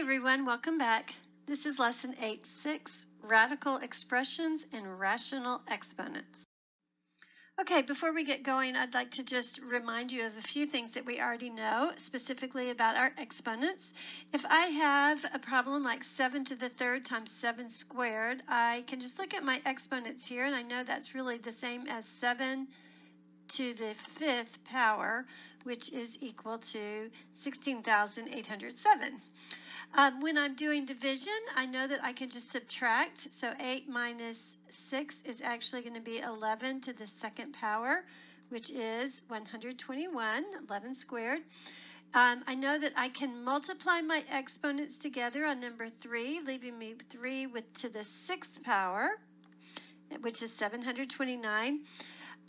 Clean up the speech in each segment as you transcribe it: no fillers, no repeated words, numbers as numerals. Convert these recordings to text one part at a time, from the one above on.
everyone, welcome back. This is lesson 8.6, radical expressions and rational exponents. Okay, before we get going, I'd like to just remind you of a few things that we already know, specifically about our exponents. If I have a problem like 7 to the third times 7 squared, I can just look at my exponents here, and I know that's really the same as 7 to the fifth power, which is equal to 16,807. When I'm doing division, I know that I can just subtract. So 8 minus 6 is actually going to be 11 to the second power, which is 121, 11 squared. I know that I can multiply my exponents together on number 3, leaving me 3 to the sixth power, which is 729.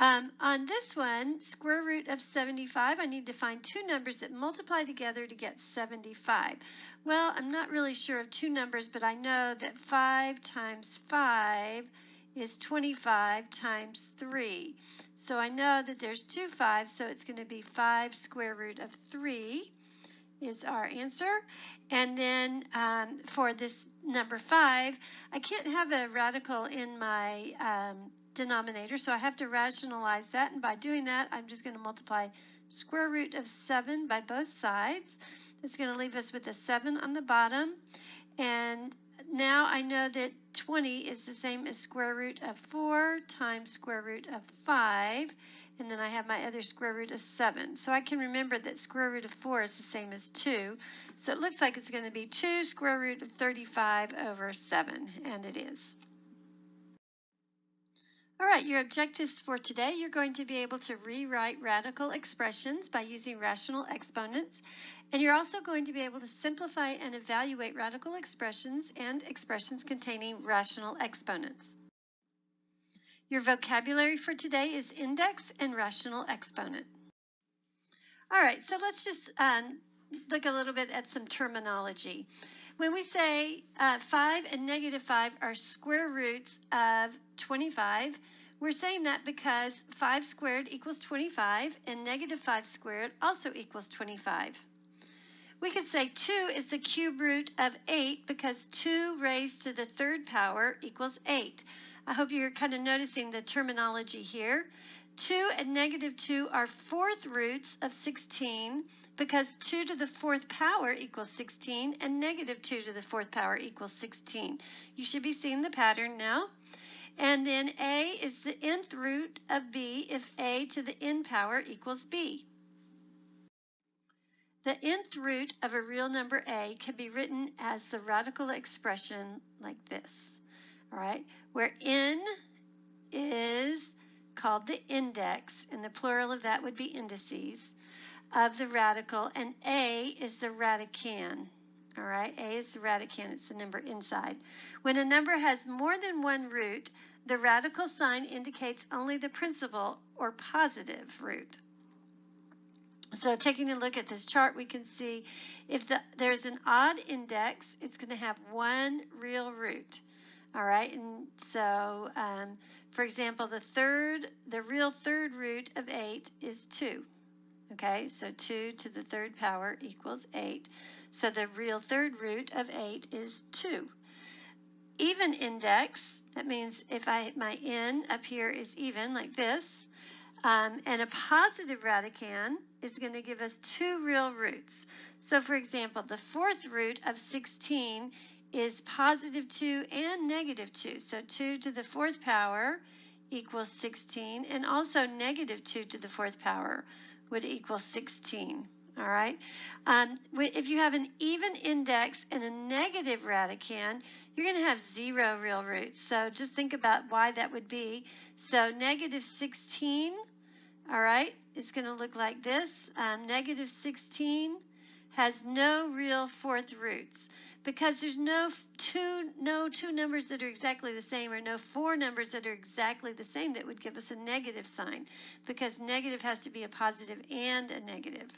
On this one, square root of 75, I need to find two numbers that multiply together to get 75. Well, I'm not really sure of two numbers, but I know that 5 times 5 is 25 times 3. So I know that there's two 5s, so it's going to be 5 square root of 3 is our answer. And then for this number 5, I can't have a radical in my denominator, so I have to rationalize that, and by doing that I'm just going to multiply square root of 7 by both sides. It's going to leave us with a 7 on the bottom, and now I know that 20 is the same as square root of 4 times square root of 5, and then I have my other square root of 7. So I can remember that square root of 4 is the same as 2, so it looks like it's going to be 2 square root of 35 over 7, and it is. All right, your objectives for today, you're going to be able to rewrite radical expressions by using rational exponents, and you're also going to be able to simplify and evaluate radical expressions and expressions containing rational exponents. Your vocabulary for today is index and rational exponent. All right, so let's just look a little bit at some terminology. When we say 5 and negative 5 are square roots of 25, we're saying that because 5 squared equals 25 and negative 5 squared also equals 25. We could say 2 is the cube root of 8 because 2 raised to the third power equals 8. I hope you're kind of noticing the terminology here. 2 and negative 2 are fourth roots of 16 because 2 to the fourth power equals 16 and negative 2 to the fourth power equals 16. You should be seeing the pattern now. And then a is the nth root of b if a to the n power equals b. The nth root of a real number a can be written as the radical expression like this, all right, where n is called the index, and the plural of that would be indices, of the radical, and a is the radicand. All right, a is the radicand, it's the number inside. When a number has more than one root, the radical sign indicates only the principal or positive root. So taking a look at this chart, we can see if there's an odd index, it's going to have one real root. All right, and so, for example, the real third root of 8 is 2. Okay, so 2 to the third power equals 8. So the real third root of 8 is 2. Even index, that means if my n up here is even like this, and a positive radicand is going to give us two real roots. So for example, the fourth root of 16 is positive 2 and negative 2. So 2 to the fourth power equals 16, and also negative 2 to the fourth power would equal 16. All right. If you have an even index and a negative radicand, you're going to have 0 real roots. So just think about why that would be. So negative 16, all right, is going to look like this. Negative 16 has no real fourth roots because there's no two numbers that are exactly the same, or no 4 numbers that are exactly the same that would give us a negative sign, because negative has to be a positive and a negative.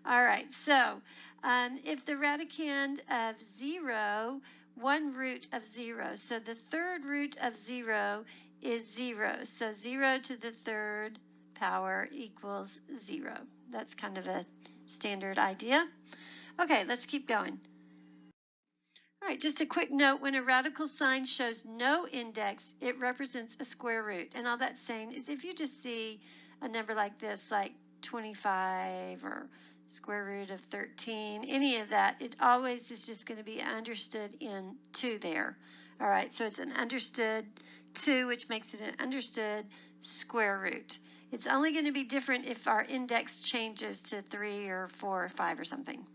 All right, so if the radicand of 0, one root of 0, so the third root of 0 is 0. So 0 to the third power equals 0. That's kind of a standard idea. Okay, let's keep going. All right, just a quick note, when a radical sign shows no index, it represents a square root. And all that's saying is if you just see a number like this, like 25 or square root of 13, any of that, it always is just going to be understood in 2 there. All right, so it's an understood 2, which makes it an understood square root. It's only going to be different if our index changes to 3 or 4 or 5 or something.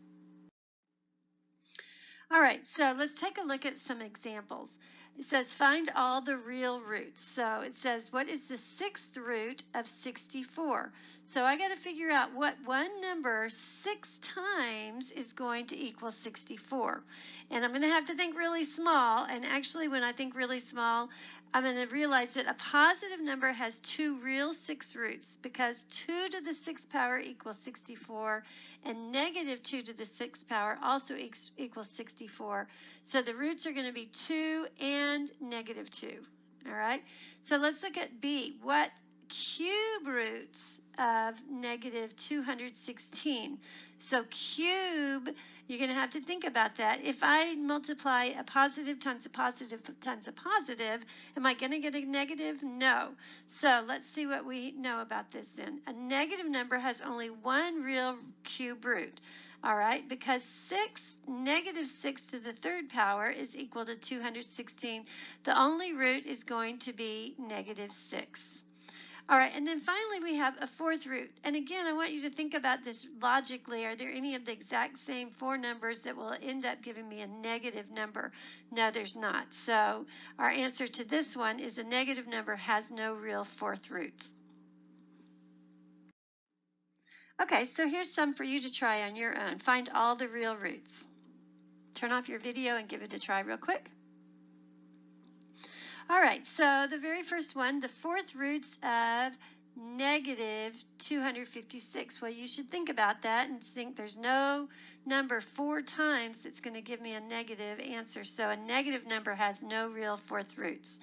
All right, so let's take a look at some examples. It says find all the real roots. So it says what is the 6th root of 64? So I got to figure out what one number 6 times is going to equal 64. And I'm going to have to think really small. And actually when I think really small, I'm going to realize that a positive number has 2 real 6 roots because 2 to the 6th power equals 64 and negative 2 to the 6th power also equals 64. So the roots are going to be 2 and negative 2. All right, so let's look at B. What cube roots of negative 216? So cube, you're going to have to think about that. If I multiply a positive times a positive times a positive, am I going to get a negative? No. So let's see what we know about this then. A negative number has only one real cube root. All right, because negative 6 to the 3rd power is equal to 216. The only root is going to be negative 6. All right, and then finally we have a 4th root. And again, I want you to think about this logically. Are there any of the exact same 4 numbers that will end up giving me a negative number? No, there's not. So our answer to this one is a negative number has no real 4th roots. Okay, so here's some for you to try on your own. Find all the real roots. Turn off your video and give it a try real quick. All right, so the very first one, the 4th roots of negative 256. Well, you should think about that and think there's no number 4 times that's going to give me a negative answer. So a negative number has no real 4th roots.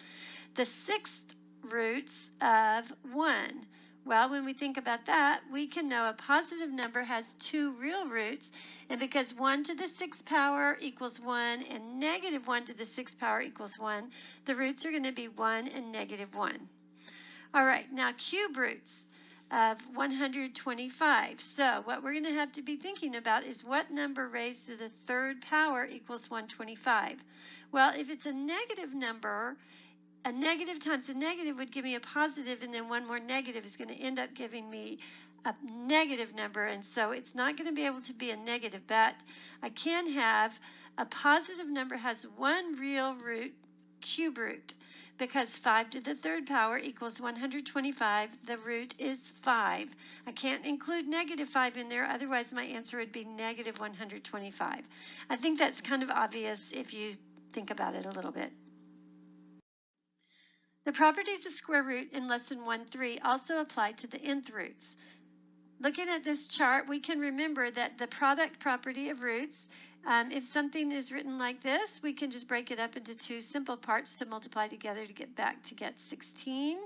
The 6th roots of 1. Well, when we think about that, we can know a positive number has 2 real roots, and because 1 to the 6th power equals 1 and negative 1 to the 6th power equals 1, the roots are going to be 1 and negative 1. All right, now cube roots of 125. So what we're going to have to be thinking about is what number raised to the 3rd power equals 125. Well, if it's a negative number, a negative times a negative would give me a positive, and then one more negative is going to end up giving me a negative number, and so it's not going to be able to be a negative, but I can have a positive number has one real root, cube root, because 5 to the 3rd power equals 125. The root is 5. I can't include negative 5 in there, otherwise my answer would be negative 125. I think that's kind of obvious if you think about it a little bit. The properties of square root in lesson 1.3 also apply to the nth roots. Looking at this chart, we can remember that the product property of roots, if something is written like this, we can just break it up into 2 simple parts to multiply together to get 16,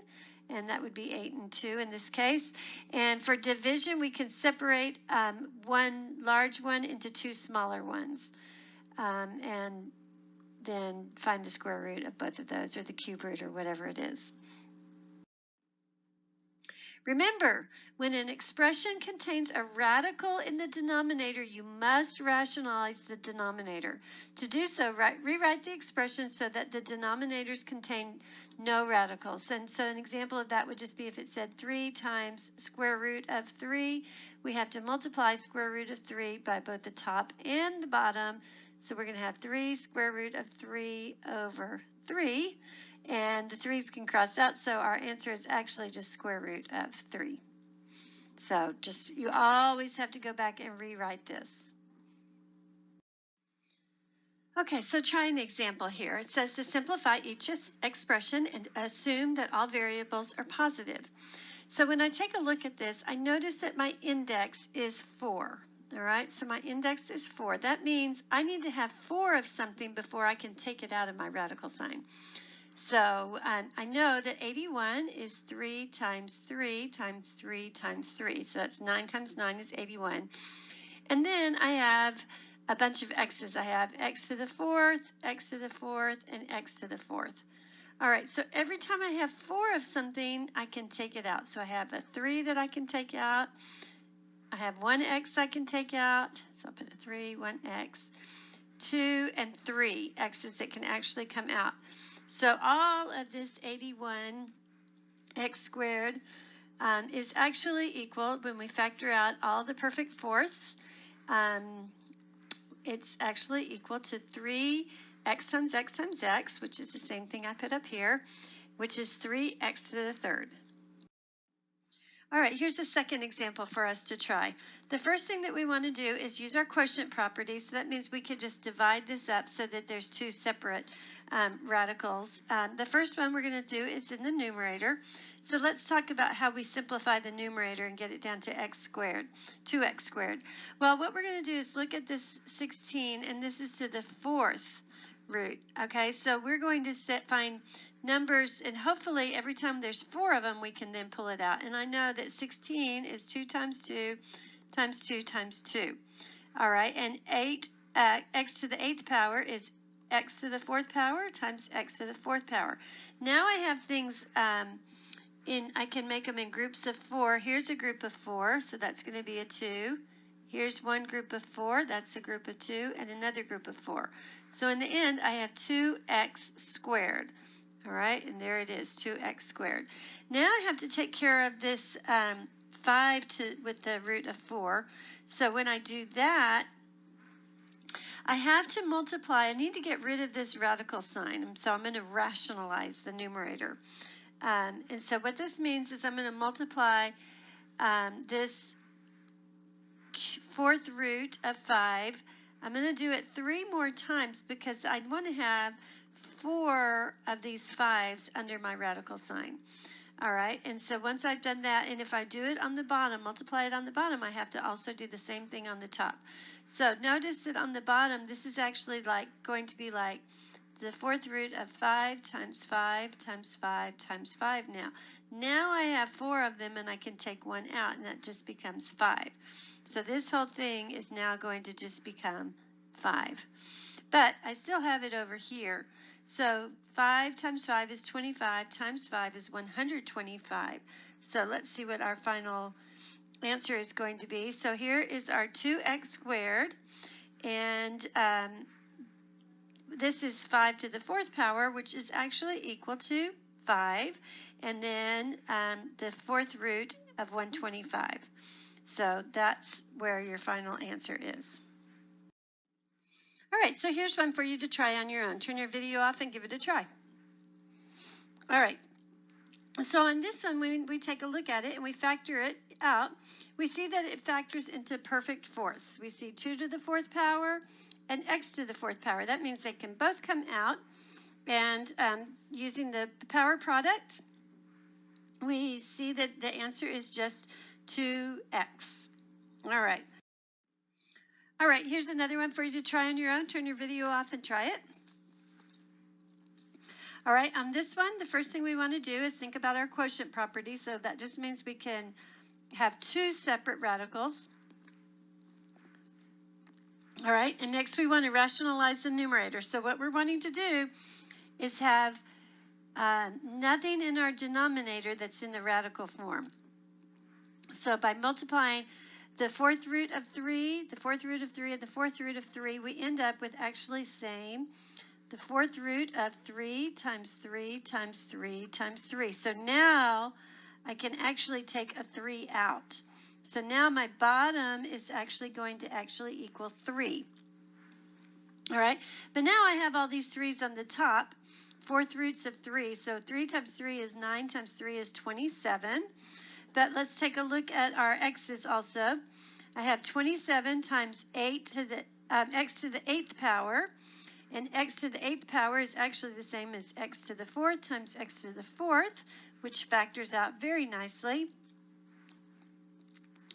and that would be 8 and 2 in this case. And for division, we can separate one large one into 2 smaller ones, and then find the square root of both of those, or the cube root, or whatever it is. Remember, when an expression contains a radical in the denominator, you must rationalize the denominator. To do so, rewrite the expression so that the denominators contain no radicals. And so an example of that would just be if it said 3 times square root of 3, we have to multiply square root of 3 by both the top and the bottom. So we're going to have 3 square root of 3 over 3. And the 3's can cross out, so our answer is actually just square root of 3. So you always have to go back and rewrite this. Okay, so try an example here. It says to simplify each expression and assume that all variables are positive. So when I take a look at this, I notice that my index is 4. All right, so my index is 4. That means I need to have 4 of something before I can take it out of my radical sign. So I know that 81 is 3 times 3 times 3 times 3. So that's 9 times 9 is 81. And then I have a bunch of x's. I have x to the fourth, x to the fourth, and x to the fourth. All right, so every time I have 4 of something, I can take it out. So I have a 3 that I can take out. I have 1 x I can take out. So I'll put a 3, 1 x, 2 and 3 x's that can actually come out. So all of this 81 x squared is actually equal, when we factor out all the perfect fourths, it's actually equal to 3x times x times x, which is the same thing I put up here, which is 3x to the third. All right, here's a second example for us to try. The first thing that we want to do is use our quotient property. So that means we could just divide this up so that there's 2 separate radicals. The first one we're going to do is in the numerator. So let's talk about how we simplify the numerator and get it down to x squared, 2x squared. Well, what we're going to do is look at this 16, and this is to the 4th root. Okay, so we're going to find numbers, and hopefully every time there's 4 of them, we can then pull it out. And I know that 16 is 2 times 2 times 2 times 2. All right, and 8 x to the 8th power is x to the 4th power times x to the 4th power. Now I have things I can make them in groups of 4. Here's a group of 4, so that's going to be a 2. Here's one group of 4, that's a group of 2, and another group of 4. So in the end, I have 2x squared. All right, and there it is, 2x squared. Now I have to take care of this 5 with the root of 4. So when I do that, I have to multiply. I need to get rid of this radical sign, so I'm going to rationalize the numerator. And so what this means is I'm going to multiply this 4th root of 5. I'm going to do it 3 more times because I want to have 4 of these 5s under my radical sign. All right, and so once I've done that, and if I do it on the bottom, multiply it on the bottom, I have to also do the same thing on the top. So notice that on the bottom, this is actually going to be like the 4th root of 5 times 5 times 5 times 5 now. Now I have 4 of them, and I can take 1 out, and that just becomes 5. So this whole thing is now going to just become 5. But I still have it over here. So 5 times 5 is 25, times 5 is 125. So let's see what our final answer is going to be. So here is our 2x squared, and this is 5 to the 4th power, which is actually equal to 5, and then the 4th root of 125. So that's where your final answer is. All right, so here's one for you to try on your own. Turn your video off and give it a try. All right, so on this one, when we take a look at it and we factor it out, we see that it factors into perfect fourths. We see 2 to the 4th power and x to the 4th power. That means they can both come out, and using the power product, we see that the answer is just 2x. All right. All right, here's another one for you to try on your own. Turn your video off and try it. All right, on this one, the first thing we want to do is think about our quotient property. So that just means we can have 2 separate radicals. All right, and next we want to rationalize the numerator. So what we're wanting to do is have nothing in our denominator that's in the radical form. So by multiplying the 4th root of 3, the 4th root of 3, and the 4th root of 3, we end up with actually saying the 4th root of 3 times 3 times 3 times 3. So now I can actually take a 3 out. So now my bottom is actually going to equal 3. All right, but now I have all these 3's on the top, 4th roots of 3. So 3 times 3 is 9 times 3 is 27. But let's take a look at our x's also. I have 27 times 8 to the x to the 8th power. And x to the 8th power is actually the same as x to the 4th times x to the 4th, which factors out very nicely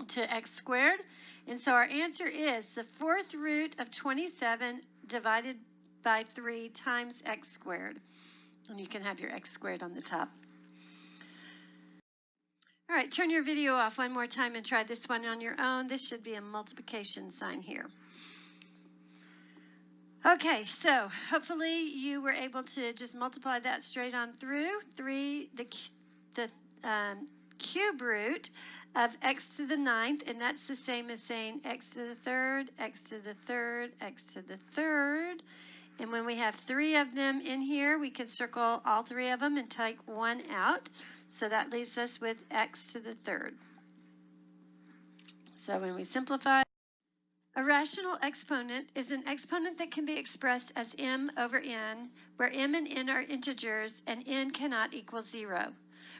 to x squared. And so our answer is the 4th root of 27 divided by 3 times x squared. And you can have your x squared on the top. All right, turn your video off one more time and try this one on your own. This should be a multiplication sign here. Okay, so hopefully you were able to just multiply that straight on through. The cube root of x to the 9th, and that's the same as saying x to the 3rd, x to the 3rd, x to the 3rd. And when we have 3 of them in here, we can circle all 3 of them and take 1 out. So that leaves us with x to the 3rd. So when we simplify, a rational exponent is an exponent that can be expressed as m over n, where m and n are integers and n cannot equal 0.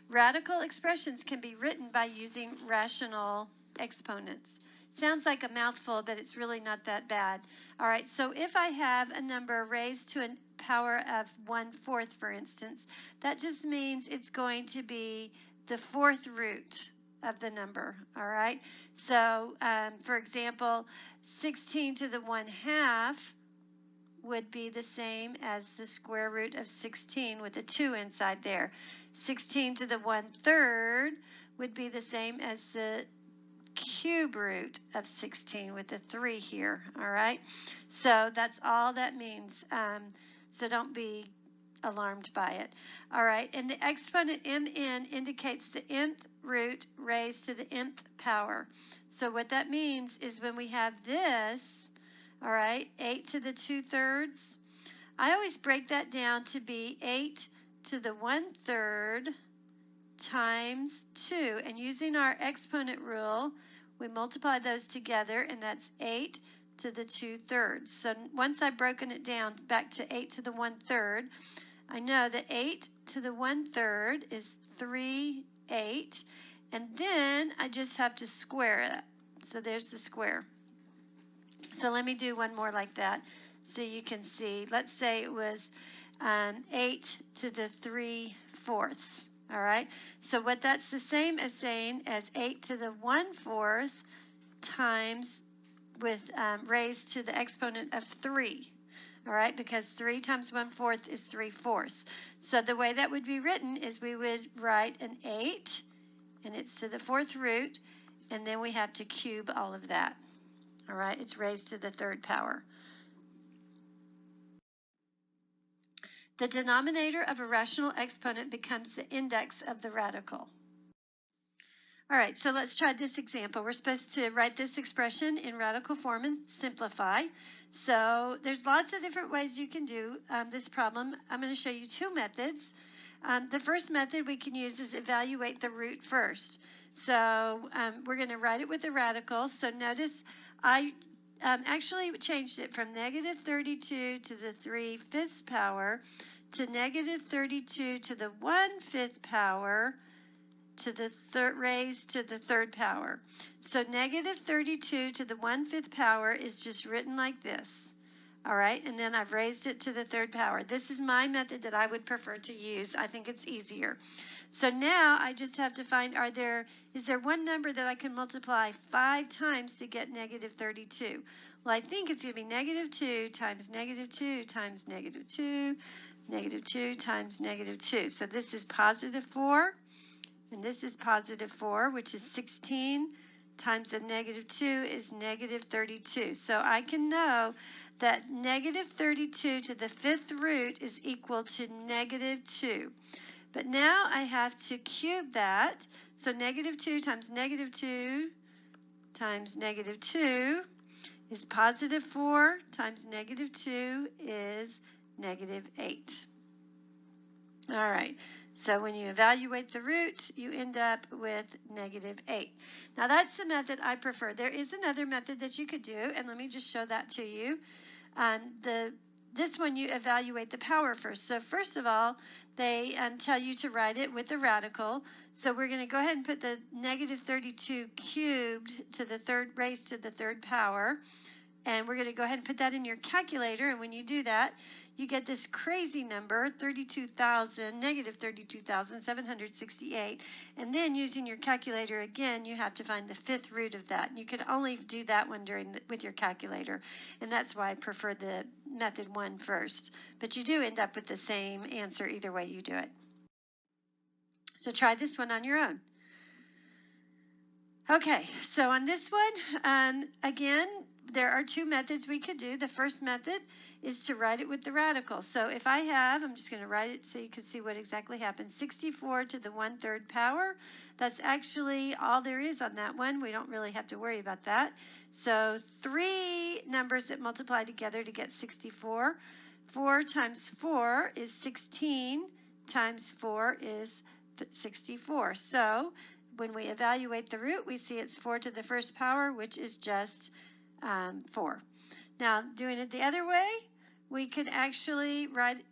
Radical expressions can be written by using rational exponents. Sounds like a mouthful, but it's really not that bad. All right, so if I have a number raised to a power of 1/4, for instance, that just means it's going to be the 4th root of the number. All right, so for example, 16 to the 1/2 would be the same as the square root of 16 with a 2 inside there. 16 to the 1/3 would be the same as the cube root of 16 with a 3 here. All right, so that's all that means. So don't be alarmed by it. All right, and the exponent mn indicates the nth root raised to the nth power. So what that means is when we have this, all right, 8 to the 2/3, I always break that down to be 8 to the 1/3 times 2. And using our exponent rule, we multiply those together, and that's 8 to the 2/3. So once I've broken it down back to 8 to the 1/3, I know that 8 to the 1/3 is 3/8, and then I just have to square it. So there's the square. So let me do one more like that so you can see. Let's say it was 8 to the 3/4. All right, so what that's the same as saying as 8 to the 1/4 times with raised to the exponent of 3. All right, because 3 times 1/4 is 3/4. So the way that would be written is we would write an 8, and it's to the 4th root, and then we have to cube all of that. All right, it's raised to the 3rd power. The denominator of a rational exponent becomes the index of the radical. All right, so let's try this example. We're supposed to write this expression in radical form and simplify. So there's lots of different ways you can do this problem. I'm going to show you 2 methods. The first method we can use is evaluate the root first. So we're going to write it with a radical. So notice I actually changed it from negative 32 to the 3/5 power to negative 32 to the 1/5 power to the raised to the 3rd power. So negative 32 to the 1/5 power is just written like this. All right, and then I've raised it to the 3rd power. This is my method that I would prefer to use. I think it's easier. So now I just have to find, is there one number that I can multiply 5 times to get negative 32? Well, I think it's going to be negative 2 times negative 2 times negative 2, negative 2 times negative 2. So this is positive 4. And this is positive 4, which is 16 times a negative 2 is negative 32. So I can know that negative 32 to the 5th root is equal to negative 2. But now I have to cube that. So negative 2 times negative 2 times negative 2 is positive 4 times negative 2 is negative 8. All right, so when you evaluate the root, you end up with negative 8. Now that's the method I prefer. There is another method that you could do, and let me just show that to you. This one you evaluate the power first. So first of all, they tell you to write it with a radical. So we're going to go ahead and put the negative 32 cubed to the 3rd raised to the 3rd power. And we're going to go ahead and put that in your calculator. And when you do that, you get this crazy number, negative 32,768. And then using your calculator again, you have to find the 5th root of that. And you can only do that one with your calculator. And that's why I prefer the method 1 first. But you do end up with the same answer either way you do it. So try this one on your own. Okay, so on this one, again, there are two methods we could do. The first method is to write it with the radical. So if I have, I'm just going to write it so you can see what exactly happens. 64 to the 1/3 power. That's actually all there is on that one. We don't really have to worry about that. So 3 numbers that multiply together to get 64. 4 times 4 is 16 times 4 is 64. So when we evaluate the root, we see it's 4 to the 1st power, which is just 4. Now, doing it the other way, we could actually write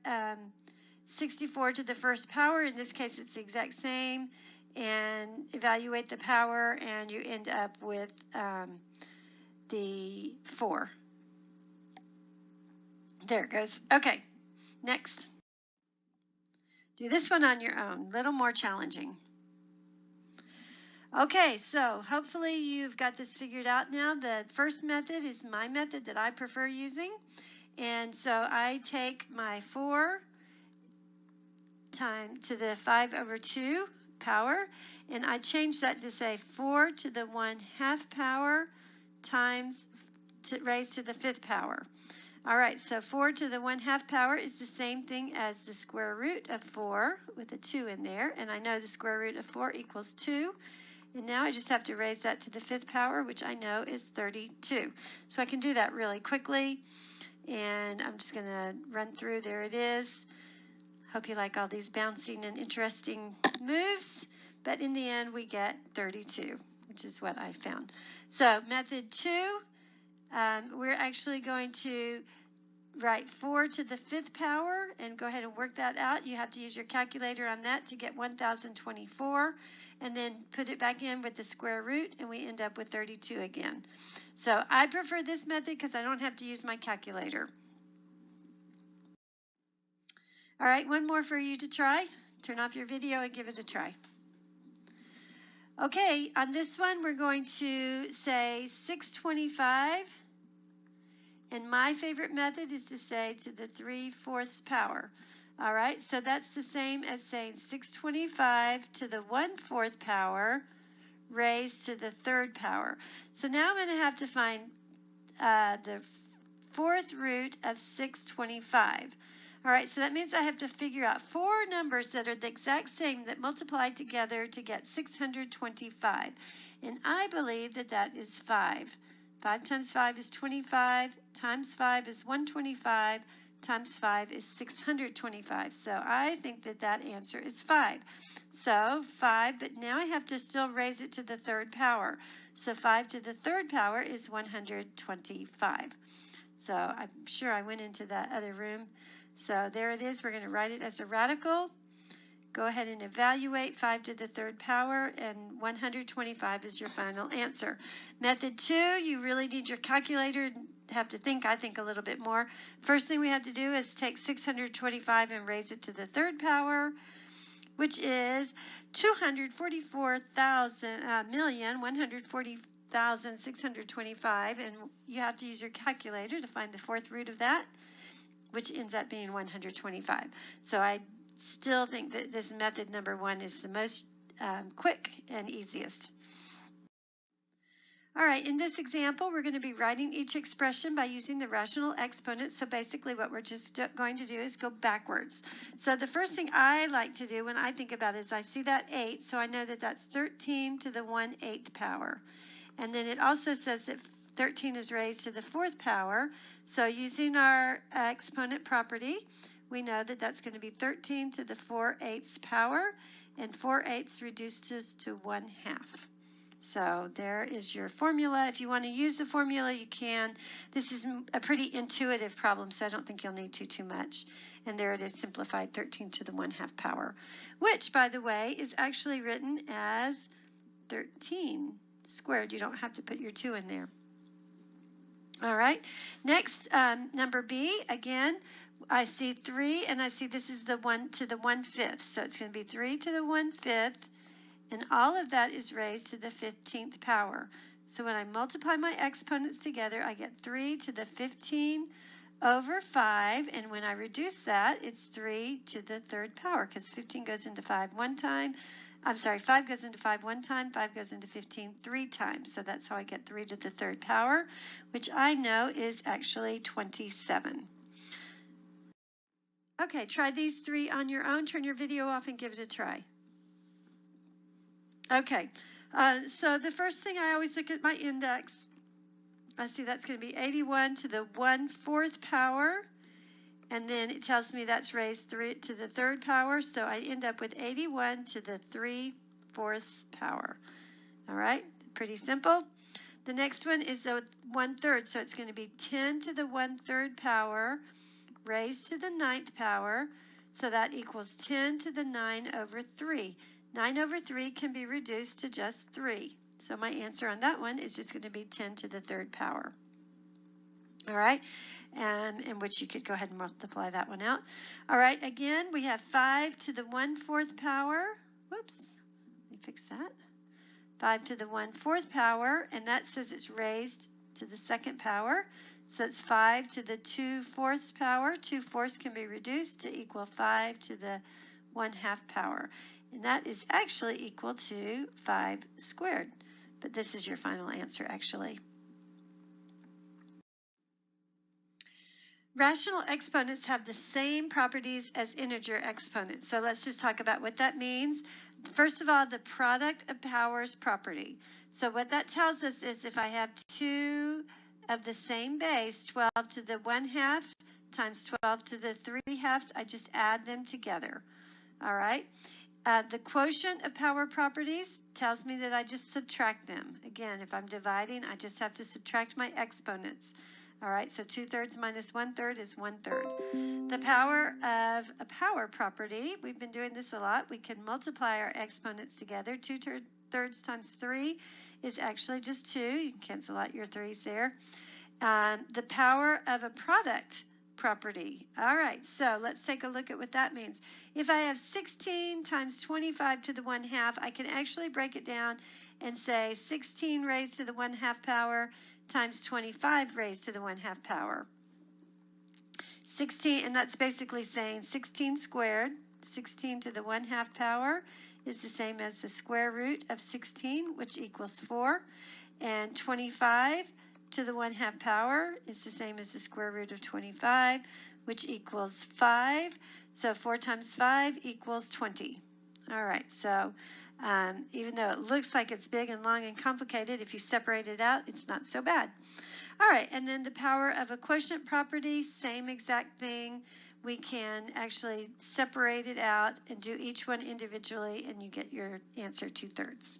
64 to the 1st power. In this case, it's the exact same, and evaluate the power, and you end up with the 4. There it goes. Okay, next. Do this one on your own, a little more challenging. Okay, so hopefully you've got this figured out now. The first method is my method that I prefer using. And so I take my 4 times to the 5/2 power, and I change that to say 4 to the 1/2 power times raised to the 5th power. All right, so 4 to the 1/2 power is the same thing as the square root of 4 with a 2 in there, and I know the square root of 4 equals 2. And now I just have to raise that to the 5th power, which I know is 32. So I can do that really quickly. And I'm just going to run through. There it is. Hope you like all these bouncing and interesting moves. But in the end, we get 32, which is what I found. So method 2, we're actually going to write 4 to the 5th power and go ahead and work that out. You have to use your calculator on that to get 1024, and then put it back in with the square root, and we end up with 32 again. So I prefer this method because I don't have to use my calculator. All right, one more for you to try. Turn off your video and give it a try. Okay, on this one, we're going to say 625. And my favorite method is to say to the 3/4 power. All right, so that's the same as saying 625 to the 1/4 power raised to the 3rd power. So now I'm going to have to find the 4th root of 625. All right, so that means I have to figure out 4 numbers that are the exact same that multiply together to get 625. And I believe that that is 5. 5 times 5 is 25, times 5 is 125, times 5 is 625. So I think that that answer is 5. So 5, but now I have to still raise it to the 3rd power. So 5 to the 3rd power is 125. So I'm sure I went into that other room. So there it is. We're going to write it as a radical. Go ahead and evaluate 5 to the 3rd power, and 125 is your final answer. Method 2, you really need your calculator. Have to think, I think, a little bit more. First thing we have to do is take 625 and raise it to the 3rd power, which is 244,140,625, and you have to use your calculator to find the 4th root of that, which ends up being 125. So I still think that this method number 1 is the most quick and easiest. All right, in this example, we're going to be writing each expression by using the rational exponents. So basically what we're just going to do is go backwards. So the first thing I like to do when I think about it is I see that 8, so I know that that's 13 to the 1/8 power. And then it also says that 13 is raised to the 4th power. So using our exponent property, we know that that's going to be 13 to the 4/8 power, and 4/8 reduces to 1/2. So there is your formula. If you want to use the formula, you can. This is a pretty intuitive problem, so I don't think you'll need too much. And there it is, simplified 13 to the 1/2 power, which, by the way, is actually written as 13 squared. You don't have to put your 2 in there. All right, next, number B, again, I see 3, and I see this is the 1 to the 1/5. So it's going to be 3 to the 1/5, and all of that is raised to the 15th power. So when I multiply my exponents together, I get 3 to the 15 over 5, and when I reduce that, it's 3 to the 3rd power, because 15 goes into 5 one time. I'm sorry, 5 goes into 5 one time, 5 goes into 15 3 times. So that's how I get 3 to the third power, which I know is actually 27. Okay, try these 3 on your own. Turn your video off and give it a try. Okay, so the first thing, I always look at my index. I see that's going to be 81 to the 1/4 power. And then it tells me that's raised 3 to the third power. So I end up with 81 to the 3/4 power. All right, pretty simple. The next one is the 1/3. So it's going to be 10 to the 1/3 power raised to the 9th power. So that equals 10 to the 9/3. 9/3 can be reduced to just 3. So my answer on that one is just going to be 10 to the 3rd power. All right, in which you could go ahead and multiply that one out. All right, again, we have 5 to the 1/4 power. Whoops, let me fix that. 5 to the 1/4 power, and that says it's raised to the 2nd power. So it's 5 to the 2/4 power. 2/4 can be reduced to equal 5 to the 1/2 power. And that is actually equal to 5 squared. But this is your final answer, actually. Rational exponents have the same properties as integer exponents. So let's just talk about what that means. First of all, the product of powers property. So what that tells us is if I have 2 of the same base, 12 to the 1/2 times 12 to the 3/2, I just add them together. All right. The quotient of power properties tells me that I just subtract them. Again, if I'm dividing, I just have to subtract my exponents. All right, so 2/3 minus 1/3 is 1/3. The power of a power property, we've been doing this a lot. We can multiply our exponents together. 2/3 times 3 is actually just 2. You can cancel out your 3's there. The power of a product property. All right, so let's take a look at what that means. If I have 16 times 25 to the 1/2, I can actually break it down and say 16 raised to the 1/2 power times 25 raised to the 1/2 power. 16, and that's basically saying 16 squared, 16 to the 1/2 power is the same as the square root of 16, which equals 4, and 25 to the 1/2 power is the same as the square root of 25, which equals 5. So 4 times 5 equals 20. All right, so even though it looks like it's big and long and complicated, if you separate it out, it's not so bad. All right, and then the power of a quotient property, same exact thing. We can actually separate it out and do each one individually, and you get your answer 2/3.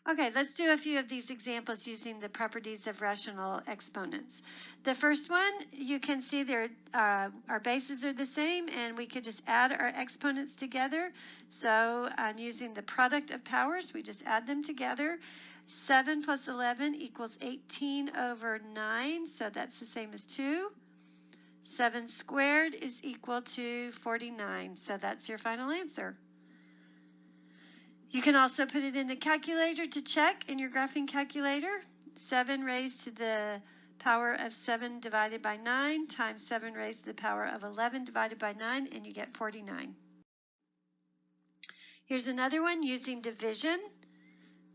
Okay, let's do a few of these examples using the properties of rational exponents. The first one, you can see there our bases are the same, and we could just add our exponents together. So using the product of powers, we just add them together. 7 plus 11 equals 18/9, so that's the same as 2. 7 squared is equal to 49, so that's your final answer. You can also put it in the calculator to check in your graphing calculator. 7 raised to the power of 7 divided by 9 times 7 raised to the power of 11 divided by 9, and you get 49. Here's another one using division.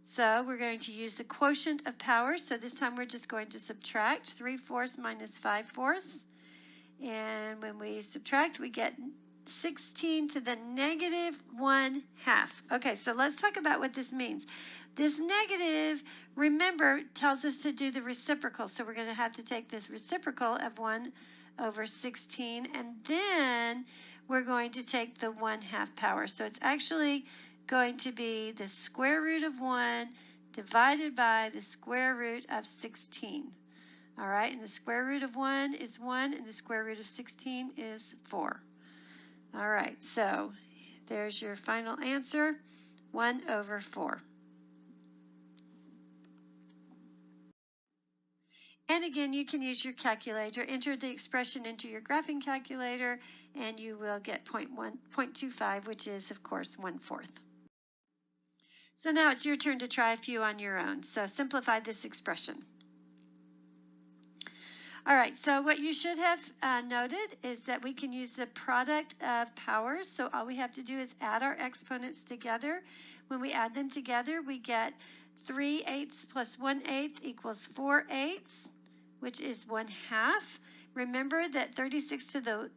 So we're going to use the quotient of powers. So this time we're just going to subtract 3/4 minus 5/4. And when we subtract, we get 16 to the negative 1/2. Okay, so let's talk about what this means. This negative, remember, tells us to do the reciprocal. So we're going to have to take this reciprocal of 1/16, and then we're going to take the 1/2 power. So it's actually going to be the square root of 1 divided by the square root of 16. All right, and the square root of 1 is 1, and the square root of 16 is 4. All right, so there's your final answer, 1/4. And again, you can use your calculator. Enter the expression into your graphing calculator, and you will get 0.25, which is, of course, 1/4. So now it's your turn to try a few on your own. So simplify this expression. All right, so what you should have noted is that we can use the product of powers. So all we have to do is add our exponents together. When we add them together, we get 3/8 plus 1/8 equals 4/8, which is 1/2. Remember that 36 to the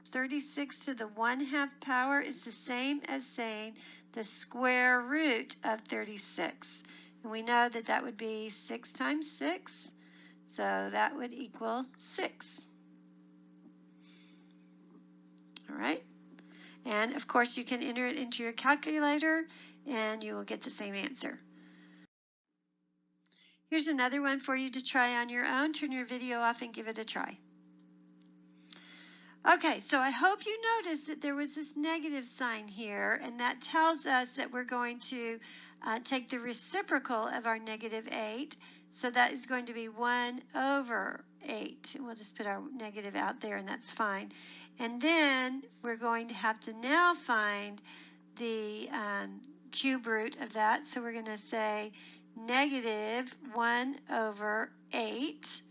1/2 power is the same as saying the square root of 36. And we know that that would be 6 times 6. So that would equal 6. All right. And of course you can enter it into your calculator and you will get the same answer. Here's another one for you to try on your own. Turn your video off and give it a try. Okay, so I hope you noticed that there was this negative sign here, and that tells us that we're going to take the reciprocal of our -8. So that is going to be 1/8. And we'll just put our negative out there, and that's fine. And then we're going to have to now find the cube root of that. So we're going to say -1/8.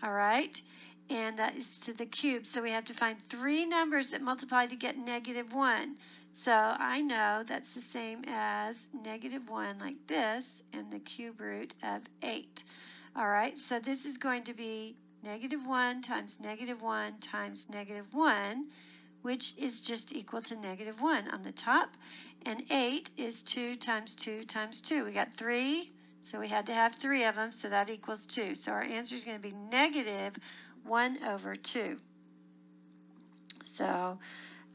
All right. And that is to the cube. So we have to find 3 numbers that multiply to get -1. So I know that's the same as -1 like this and the cube root of 8. All right, so this is going to be -1 times -1 times -1, which is just equal to -1 on the top. And 8 is 2 times 2 times 2. We got 3, so we had to have 3 of them, so that equals 2. So our answer is going to be -1/2. So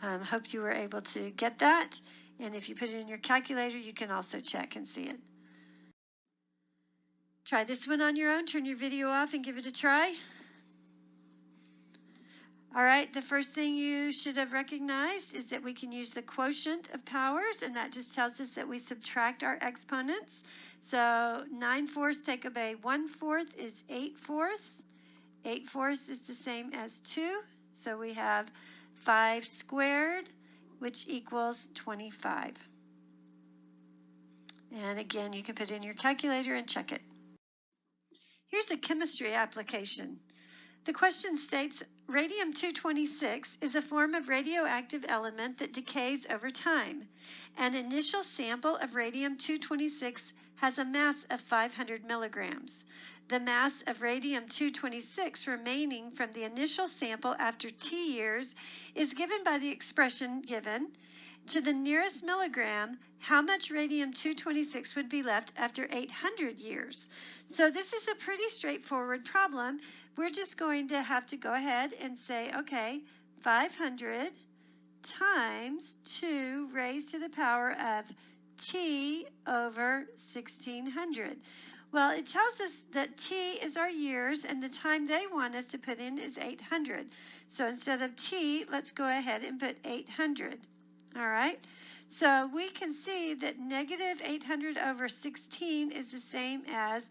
hope you were able to get that. And if you put it in your calculator, you can also check and see it. Try this one on your own. Turn your video off and give it a try. All right, the first thing you should have recognized is that we can use the quotient of powers, and that just tells us that we subtract our exponents. So 9/4 take away 1/4 is 8/4. 8/4 is the same as 2, so we have 5 squared, which equals 25. And again, you can put it in your calculator and check it. Here's a chemistry application. The question states, radium-226 is a form of radioactive element that decays over time. An initial sample of radium-226 has a mass of 500 milligrams. The mass of radium-226 remaining from the initial sample after T years is given by the expression given. To the nearest milligram, how much radium-226 would be left after 800 years? So this is a pretty straightforward problem. We're just going to have to go ahead and say, okay, 500 times 2 raised to the power of T over 1600. Well, it tells us that T is our years, and the time they want us to put in is 800. So instead of T, let's go ahead and put 800. All right, so we can see that -800 over 16 is the same as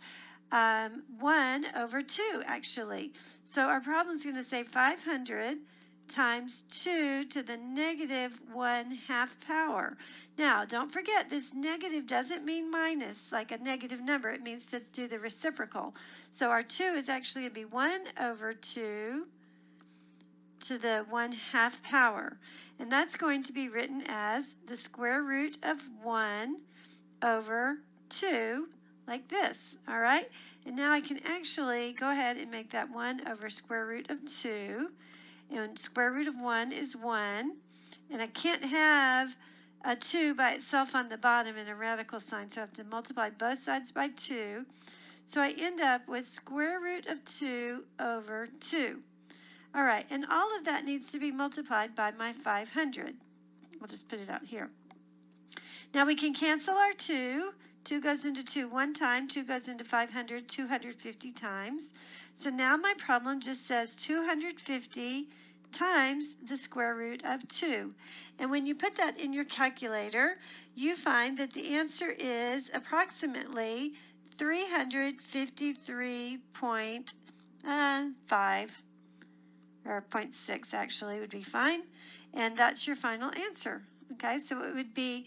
1/2, actually. So our problem is going to say 500 times 2 to the -1/2 power. Now, don't forget, this negative doesn't mean minus, like a negative number. It means to do the reciprocal. So our 2 is actually going to be 1/2 to the 1/2 power. And that's going to be written as the square root of 1/2, like this. All right? And now I can actually go ahead and make that 1/square root of 2. And square root of 1 is 1. And I can't have a 2 by itself on the bottom in a radical sign, so I have to multiply both sides by 2. So I end up with square root of 2 over 2. All right, and all of that needs to be multiplied by my 500. We'll just put it out here. Now we can cancel our 2. 2 goes into 2 one time, 2 goes into 500 250 times. So now my problem just says 250 times the square root of 2. And when you put that in your calculator, you find that the answer is approximately 353.5. or 0.6 actually would be fine, and that's your final answer. Okay, so it would be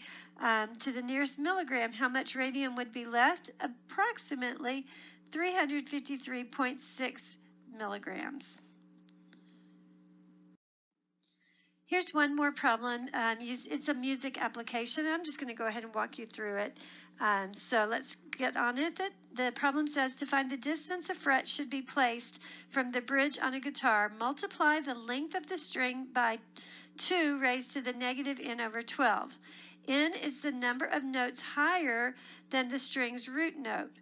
to the nearest milligram, how much radium would be left? Approximately 353.6 milligrams. Here's one more problem. It's a music application. I'm just going to go ahead and walk you through it. So let's get on it. The problem says to find the distance a fret should be placed from the bridge on a guitar, multiply the length of the string by 2 raised to the negative n over 12. N is the number of notes higher than the string's root note.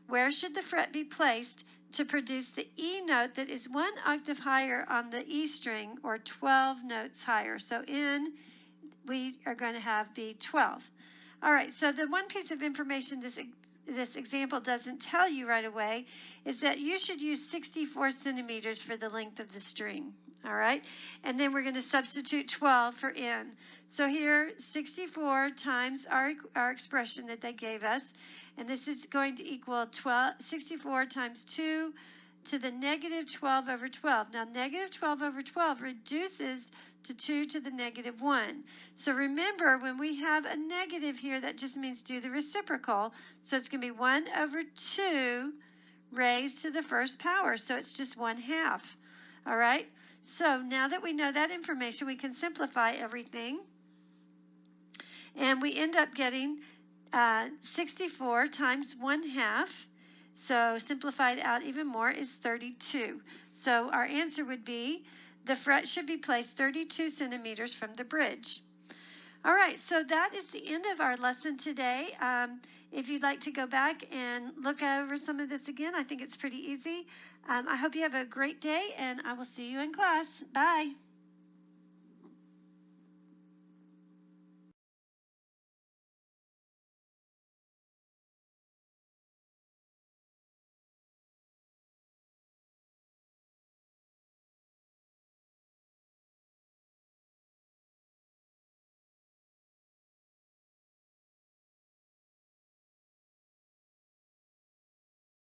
Where should the fret be placed to produce the E note that is 1 octave higher on the E string, or 12 notes higher? So N, we are going to have be 12. All right, so the one piece of information this example doesn't tell you right away is that you should use 64 centimeters for the length of the string. All right, and then we're going to substitute 12 for N. So here, 64 times our expression that they gave us, and this is going to equal 64 times 2 to the negative 12 over 12. Now, negative 12 over 12 reduces to 2 to the negative 1. So remember, when we have a negative here, that just means do the reciprocal. So it's going to be 1 over 2 raised to the first power. So it's just 1/2. All right? So now that we know that information, we can simplify everything. And we end up getting 64 times 1/2. So simplified out even more is 32. So our answer would be the fret should be placed 32 centimeters from the bridge. All right, so that is the end of our lesson today. If you'd like to go back and look over some of this again, I think it's pretty easy. I hope you have a great day, and I will see you in class. Bye.